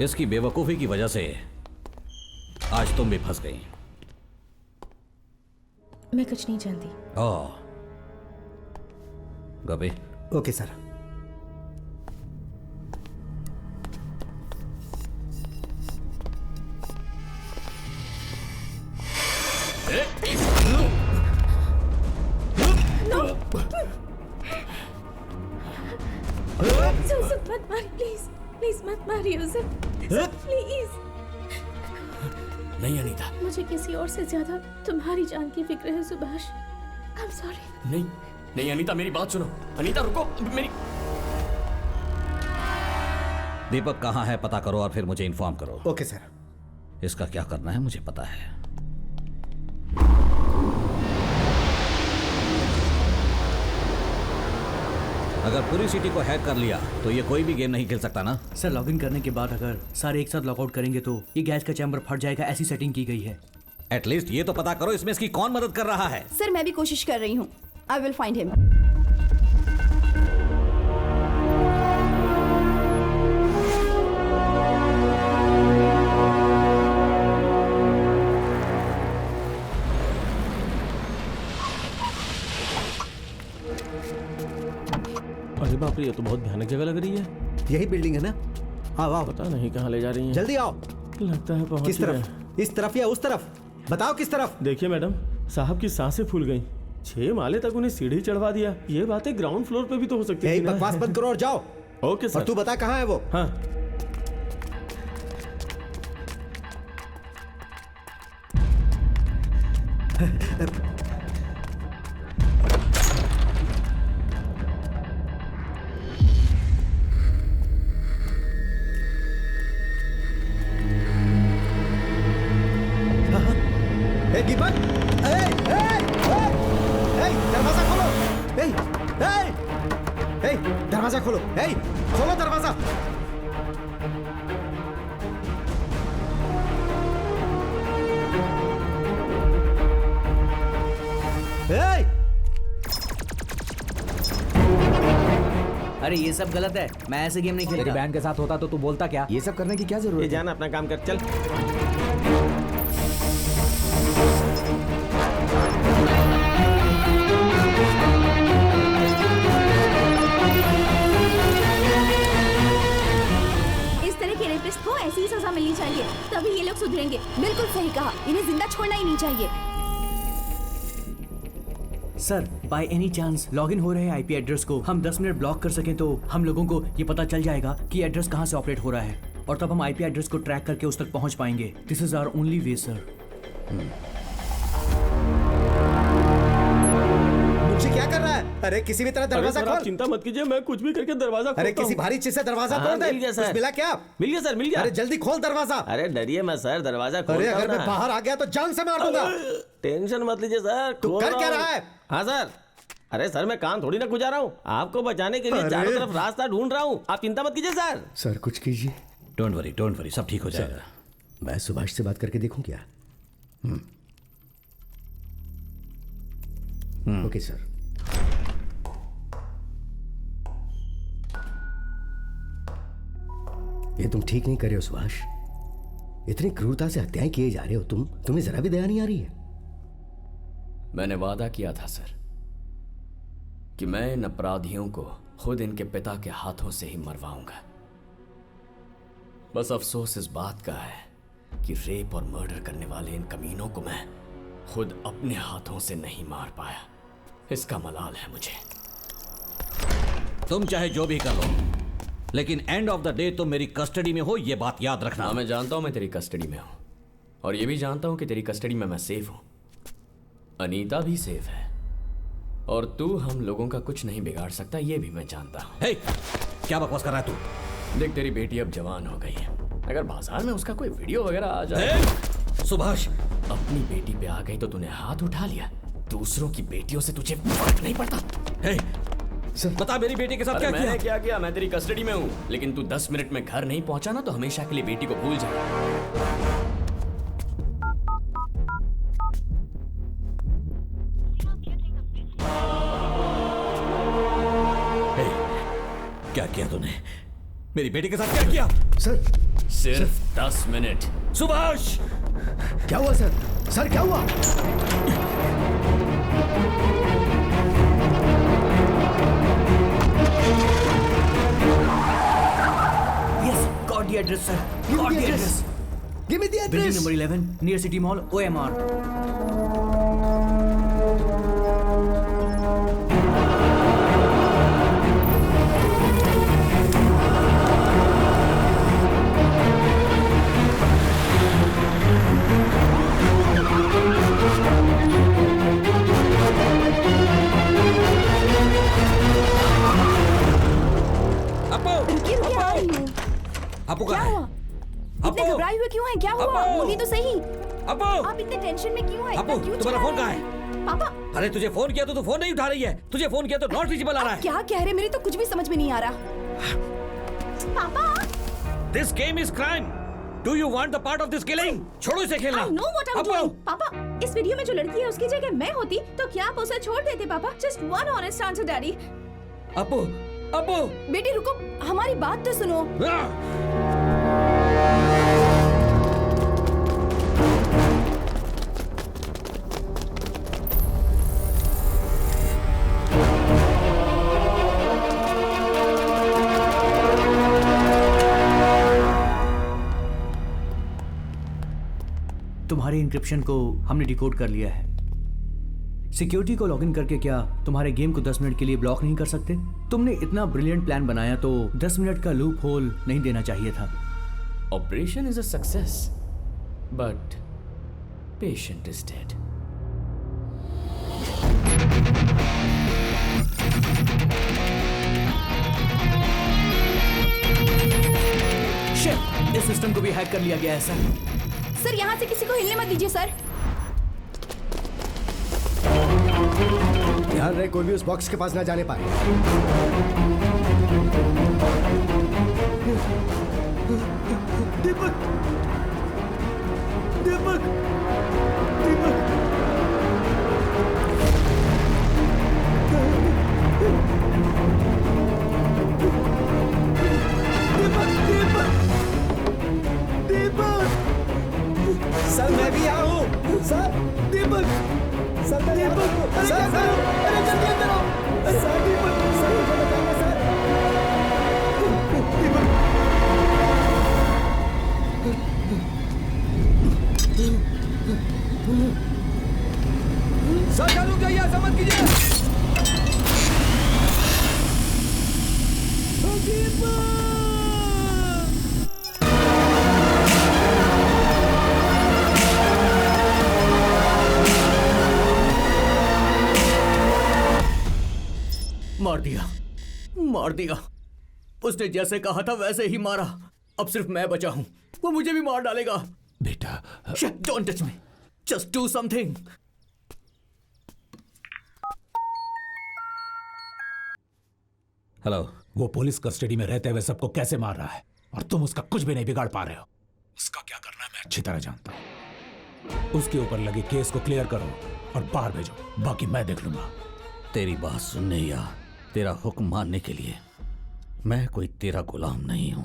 इसकी बेवकूफी की वजह से आज तुम भी फंस गई। मैं कुछ नहीं जानती। ओह, गबे। Okay sir. मत मारिए प्लीज, प्लीज मत मारिए उसे प्लीज। नहीं अनीता, मुझे किसी और से ज्यादा तुम्हारी जान की फिक्र है सुभाष। I am sorry. नहीं नहीं अनीता, मेरी बात सुनो। अनीता रुको, मेरी। दीपक कहाँ है पता करो और फिर मुझे इन्फॉर्म करो। Okay sir. इसका क्या करना है मुझे पता है। अगर पूरी सिटी को हैक कर लिया तो ये कोई भी गेम नहीं खेल सकता ना। सर लॉगिन करने के बाद अगर सारे एक साथ लॉगआउट करेंगे तो ये गैस का चैम्बर फट जाएगा, ऐसी सेटिंग की गई है। एटलीस्ट ये तो पता करो इसमें इसकी कौन मदद कर रहा है। सर मैं भी कोशिश कर रही हूँ। I will find him. अरे बाप रे, ये तो बहुत भयानक जगह लग रही है। यही बिल्डिंग है ना? आओ आओ, पता नहीं कहाँ ले जा रही हैं। जल्दी आओ। लगता है पहुंच किस गए। तरफ? इस तरफ या उस तरफ? बताओ किस तरफ? देखिए मैडम, साहब की सांसें फूल गई। 6 माले तक उन्हें सीढ़ी चढ़वा दिया। ये बातें ग्राउंड फ्लोर पे भी तो हो सकती यही थी ना। बकवास बंद करो और जाओ। ओके और सर। तू बता कहाँ है वो? हाँ ए दीपक, दरवाजा खोलो। दरवाजा खोलो। खोलो दरवाजा। अरे ये सब गलत है, मैं ऐसे गेम नहीं तेरी खेलता। बहन के साथ होता तो तू बोलता क्या? ये सब करने की क्या जरूरत ये है? जाना अपना काम कर, चल। इस तरह के रेपिस्ट को ऐसी ही सजा मिलनी चाहिए, तभी ये लोग सुधरेंगे। बिल्कुल सही कहा, इन्हें जिंदा छोड़ना ही नहीं चाहिए। Sir by any chance login हो रहे आईपी एड्रेस को हम 10 मिनट ब्लॉक कर सकें तो हम लोगों को ये पता चल जाएगा कि एड्रेस कहाँ से ऑपरेट हो रहा है, और तब हम आईपी एड्रेस को ट्रैक करके उस तक पहुंच पाएंगे। This is our only way sir. मुझे क्या कर रहा है? अरे किसी भी तरह अरे दरवाजा सर, आप खोल। चिंता मत कीजिए, मैं कुछ भी करके दरवाजा अरे खोलता किसी हूँ। भारी चीज से दरवाजा हाँ, तोड़ दे। मिल गया सर। कुछ मिला क्या? मिल गया सर, मिल गया। अरे जल्दी खोल दरवाजा। अरे डरिए मत सर, दरवाजा खोल। अरे अगर मैं बाहर आ गया तो जान से मार दूंगा। टेंशन मत लीजिए सर। तू खोल कर क्या हूँ। रहा है? हाँ सर। अरे सर, मैं कान थोड़ी ना गुजार रहा हूँ, आपको बचाने के लिए अरे। चारों तरफ रास्ता ढूंढ रहा हूँ। आप चिंता मत कीजिए सर। सर कुछ कीजिए। डोंट वरी, सब ठीक हो जाएगा। मैं सुभाष से बात करके देखूं क्या? Okay sir. ये तुम ठीक नहीं कर रहे हो सुभाष। इतनी क्रूरता से हत्याएं किए जा रहे हो तुम। तुम्हें जरा भी दया नहीं आ रही है? मैंने वादा किया था सर कि मैं इन अपराधियों को खुद इनके पिता के हाथों से ही मरवाऊंगा। बस अफसोस इस बात का है कि रेप और मर्डर करने वाले इन कमीनों को मैं खुद अपने हाथों से नहीं मार पाया। इसका मलाल है मुझे। तुम चाहे जो भी कर लो, लेकिन एंड ऑफ द डे तुम मेरी कस्टडी में हो, ये बात याद रखना। हाँ, मैं जानता हूं मैं तेरी कस्टडी में हूं, और ये भी जानता हूं कि तेरी कस्टडी में मैं सेफ हूं। अनीता भी सेफ है, और तू हम लोगों का कुछ नहीं बिगाड़ सकता, ये भी मैं जानता हूं। हे, क्या बकवास कर रहा है तू? देख, तेरी बेटी अब जवान हो गई है। अगर बाजार में उसका कोई वीडियो वगैरह आ जाए। सुभाष, अपनी बेटी पे आ गई तो तूने हाथ उठा लिया, दूसरों की बेटियों से तुझे फर्क नहीं पड़ता। हे, बता मेरी बेटी के साथ क्या किया? मैंने क्या किया? मैं तेरी कस्टडी में हूँ, लेकिन तू 10 मिनट में घर नहीं पहुंचा ना तो हमेशा के लिए बेटी को भूल जा। क्या किया तूने? मेरी बेटी के साथ क्या किया? सर सिर्फ 10 मिनट। सुभाष! क्या हुआ सर? सर क्या हुआ? Yes, got the address, sir. Give me Got the the address. address. Give me the Building address. number 11, near City Mall, OMR. अपो! रुकिए रुकिए, आ रही हूँ। अपो क्या कहाँ है? हुआ? इतने अपो! घबराए हुए क्यों हैं? क्या हुआ? अप्पू! बोलिए तो सही। अपो! आप इतने टेंशन में क्यों हैं? इतना अप्पू, क्यों तुम्हारा चिल्ला फोन रहे कहाँ हैं? पापा, अरे तुझे फोन किया तो तू फोन नहीं उठा रही है। तुझे फोन किया तो नॉट रीचेबल आ रहा है। क्या कह रहे? मेरे तो कुछ भी समझ में नहीं आ रहा। पापा, this game is crime. Do you want the part of this killing? छोड़ो इसे खेलना। I know what I'm अपो! doing. पापा, इस वीडियो में जो लड़की है उसकी जगह मैं होती तो क्या आप उसे छोड़ देते पापा? Just one honest answer, daddy. अपो! अपो! बेटी रुको, हमारी बात तो सुनो। तुम्हारे इंक्रिप्शन को हमने डिकोड कर लिया है। सिक्योरिटी को लॉगिन करके क्या तुम्हारे गेम को 10 मिनट के लिए ब्लॉक नहीं कर सकते? तुमने इतना ब्रिलियंट प्लान बनाया तो 10 मिनट का लूप होल नहीं देना चाहिए था। Operation is a success, but patient is dead. Shit, इस सिस्टम को भी हैक कर लिया गया है सर। सर, यहाँ से किसी को हिलने मत दीजिए सर। ध्यान रहे कोई भी उस बॉक्स के पास ना जाने पाए। दीपक! दीपक! दीपक! दीपक! दीपक! दीपक! सर मैं भी यहाँ हूँ। सर दीपक! सर मैं यहाँ हूँ। सर अरे जल्दी अंदर आओ। सर दीपक! सर मुझे बचाना सर। दीपक! सर चालू करिए, ऐसा मत कीजिए। मार दिया, मार दिया। उसने जैसे कहा था वैसे ही मारा। अब सिर्फ मैं बचा हूं, वो मुझे भी मार डालेगा। बेटा don't touch me, just do something. Hello. वो पुलिस कस्टडी में रहते हुए सबको कैसे मार रहा है और तुम उसका कुछ भी नहीं बिगाड़ पा रहे हो। उसका क्या करना है मैं अच्छी तरह जानता हूं। उसके ऊपर लगे केस को क्लियर करो और बाहर भेजो, बाकी मैं देख लूंगा। तेरी बात सुनने या तेरा हुक्म मानने के लिए मैं कोई तेरा गुलाम नहीं हूं।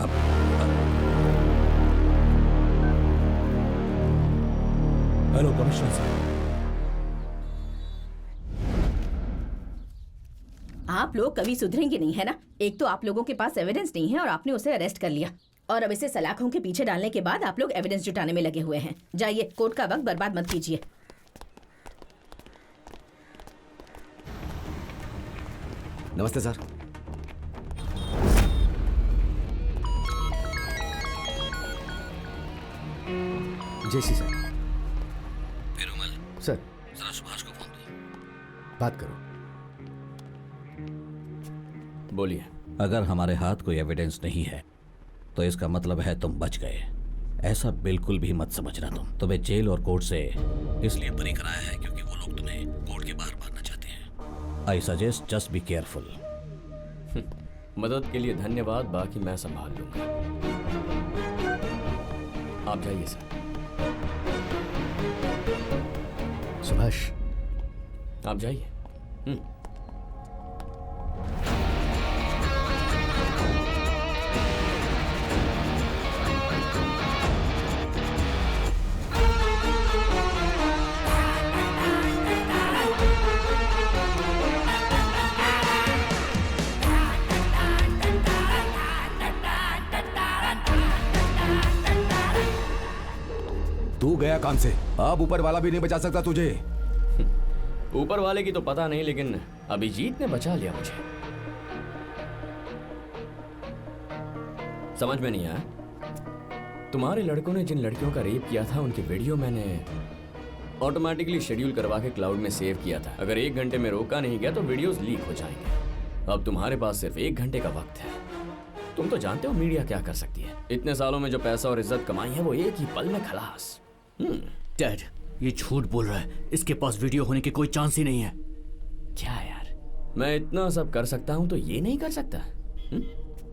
अब हेलो कमिश्नर साहब। आप लोग कभी सुधरेंगे नहीं, है ना? एक तो आप लोगों के पास एविडेंस नहीं है और आपने उसे अरेस्ट कर लिया, और अब इसे सलाखों के पीछे डालने के बाद आप लोग एविडेंस जुटाने में लगे हुए हैं। जाइए, कोर्ट का वक्त बर्बाद मत कीजिए। नमस्ते सर। जैसी सर। पेरुमल, सर जरा सुभाष को फोन दो। बात करो। बोलिए। अगर हमारे हाथ कोई एविडेंस नहीं है तो इसका मतलब है तुम बच गए। ऐसा बिल्कुल भी मत समझना। तुम्हें जेल और कोर्ट से इसलिए बरी कराया है क्योंकि वो लोग तुम्हें कोर्ट के बाहर मारना चाहते हैं। I suggest just be careful. मदद के लिए धन्यवाद, बाकी मैं संभाल लूंगा। आप जाइए सर। सुभाष, आप जाइए। काम से। अब ऊपर वाला भी नहीं बचा सकता तुझे। ऊपर वाले की तो पता नहीं, लेकिन अभिजीत ने बचा लिया मुझे। समझ में नहीं आया, तुम्हारे लड़कों ने जिन लड़कियों का रेप किया था उनकी वीडियो मैंने ऑटोमेटिकली शेड्यूल करवा के क्लाउड में सेव किया था। अगर 1 घंटे में रोका नहीं गया तो वीडियोस लीक हो जाएंगे। अब तुम्हारे पास सिर्फ 1 घंटे का वक्त है। तुम तो जानते हो मीडिया क्या कर सकती है। इतने सालों में जो पैसा और इज्जत कमाई है वो एक ही पल में खलास। डैड, ये झूठ बोल रहा है। इसके पास वीडियो होने की कोई चांस ही नहीं है। क्या यार, मैं इतना सब कर सकता हूं तो ये नहीं कर सकता?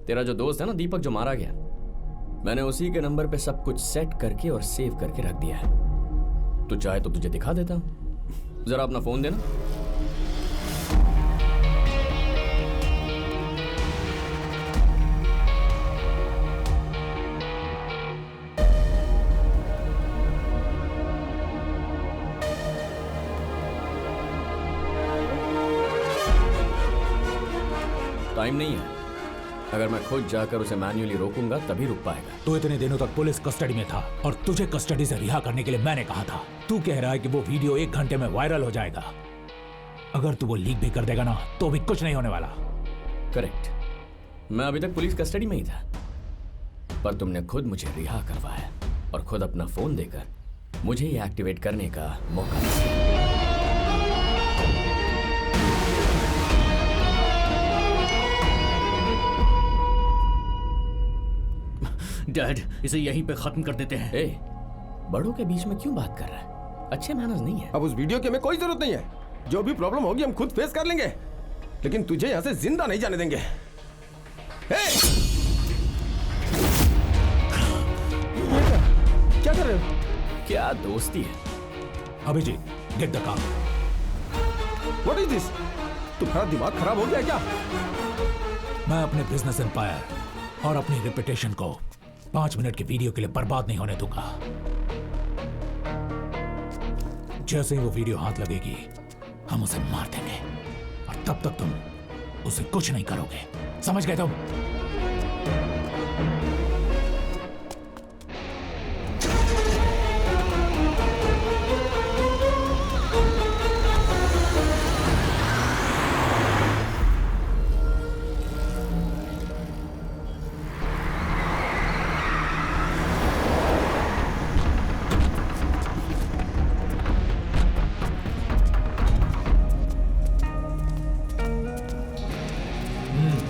तेरा जो दोस्त है ना दीपक, जो मारा गया, मैंने उसी के नंबर पे सब कुछ सेट करके और सेव करके रख दिया है। तू चाहे तो तुझे दिखा देता हूं। जरा अपना फोन देना। टाइम नहीं है। अगर मैं खुद जाकर उसे मैन्युअली रोकूंगा तभी रुक पाएगा। तू इतने दिनों तक पुलिस कस्टडी में था और तुझे कस्टडी से रिहा करने के लिए मैंने कहा था। तू कह रहा है कि वो वीडियो 1 घंटे में वायरल हो जाएगा। अगर तू वो लीक भी कर देगा ना तो भी कुछ नहीं होने वाला। करेक्ट, मैं अभी तक पुलिस कस्टडी में ही था, पर तुमने खुद मुझे रिहा करवाया और खुद अपना फोन देकर मुझे ये एक्टिवेट करने का मौका दिया। डैड, इसे यहीं पे खत्म कर देते हैं। ए, बड़ों के बीच में क्यों बात कर रहा है? अच्छे मैनर्स नहीं है। अब उस वीडियो की हमें कोई जरूरत नहीं है। जो भी प्रॉब्लम होगी हम खुद फेस कर लेंगे, लेकिन तुझे यहाँ से जिंदा नहीं जाने देंगे। क्या कर रहे हो? क्या दोस्ती है? Abhijit, get the car. What is this? तुम्हारा दिमाग खराब हो गया क्या? मैं अपने बिजनेस एम्पायर और अपनी रेपुटेशन को 5 मिनट के वीडियो के लिए बर्बाद नहीं होने दूंगा। जैसे ही वो वीडियो हाथ लगेगी हम उसे मार देंगे और तब तक तुम उसे कुछ नहीं करोगे। समझ गए तुम?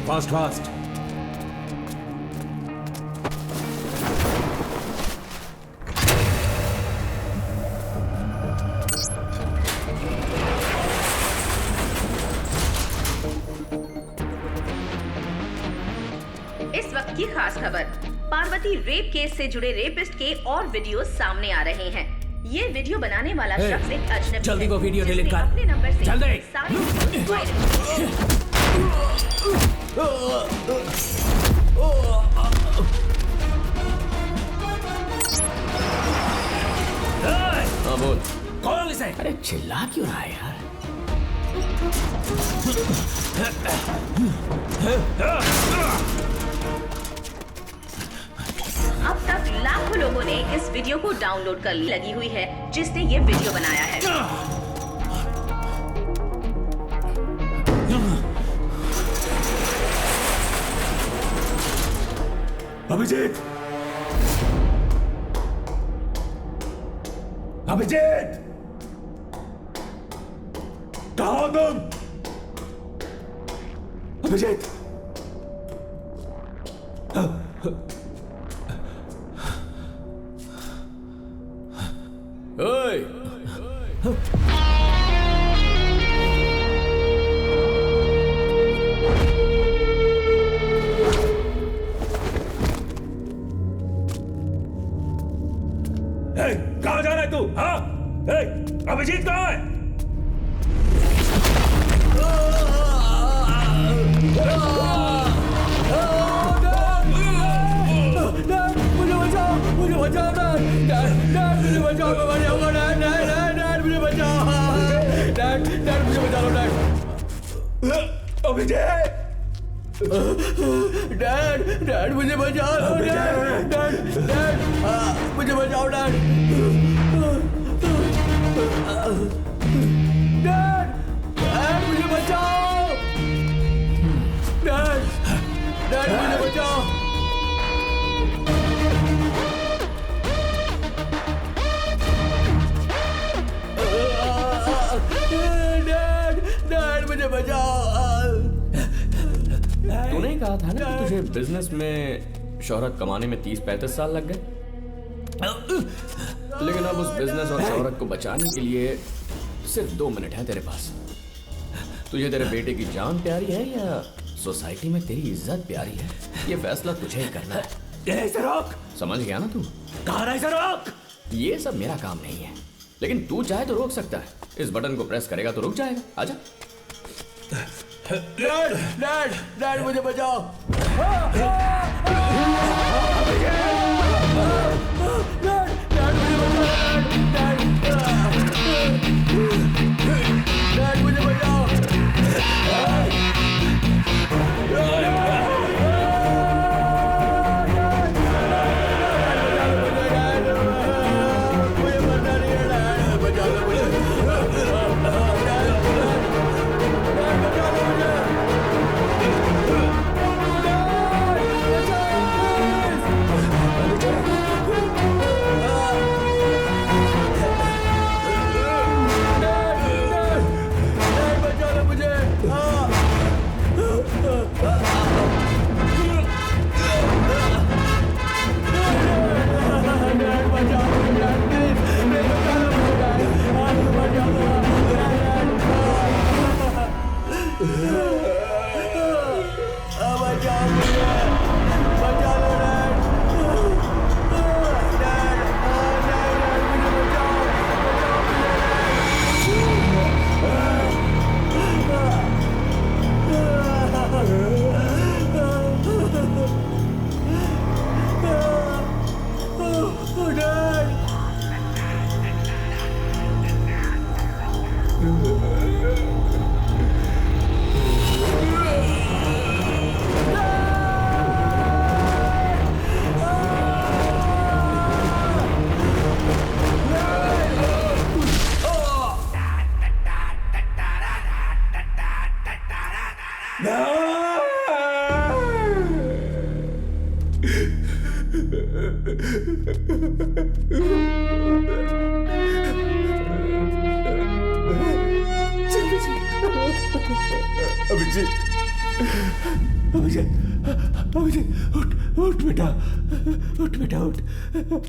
Fast fast. इस वक्त की खास खबर, पार्वती रेप केस से जुड़े रेपिस्ट के और वीडियो सामने आ रहे हैं। ये वीडियो बनाने वाला शख्स एक अजनबी जल्दी है, वो वीडियो जिसने डिलीट कर। अपने नंबर से जल्दी। सारी वीडियोस वायरल हाँ बोल। कौन इसे? अरे चिल्ला क्यों रहा है यार? अब तक लाखों लोगों ने इस वीडियो को डाउनलोड कर लगी हुई है जिसने ये वीडियो बनाया है। अभिजीत! अभिजीत! कहाँ हो तुम? अभिजीत! ओए! कहाँ जा रहा है तू? हाँ? अभिजीत कहाँ है? डैड मुझे बचाओ। डैड मुझे बचाओ। डैड मुझे बचाओ। डैड रहा था ना कि तुझे बिजनेस में शोहरत कमाने में 30-35 साल लग गए, लेकिन अब उस बिजनेस और शोहरत को बचाने के लिए सिर्फ 2 मिनट है तेरे पास। तुझे तेरे बेटे की जान प्यारी है या सोसाइटी में तेरी इज्जत प्यारी है, ये फैसला तुझे ही करना है। रोक, समझ गया ना तू? कहा रहा है रोक। ये सब मेरा काम नहीं है, लेकिन तू चाहे तो रोक सकता है। इस बटन को प्रेस करेगा तो रुक जाएगा। आजा। डैड डैड डैड मुझे बचाओ। डैड मुझे बचाओ।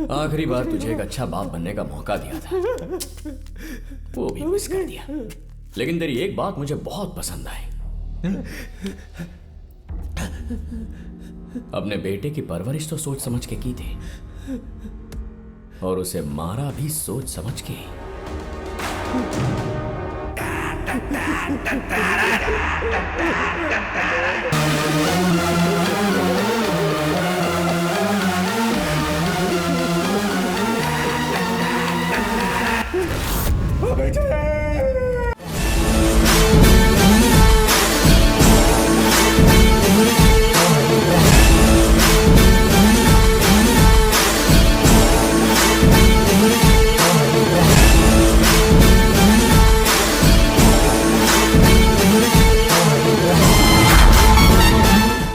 आखिरी बार तुझे एक अच्छा बाप बनने का मौका दिया था, वो भी मिस कर दिया। लेकिन तेरी एक बात मुझे बहुत पसंद आई, अपने बेटे की परवरिश तो सोच समझ के की थी और उसे मारा भी सोच समझ के। बेटे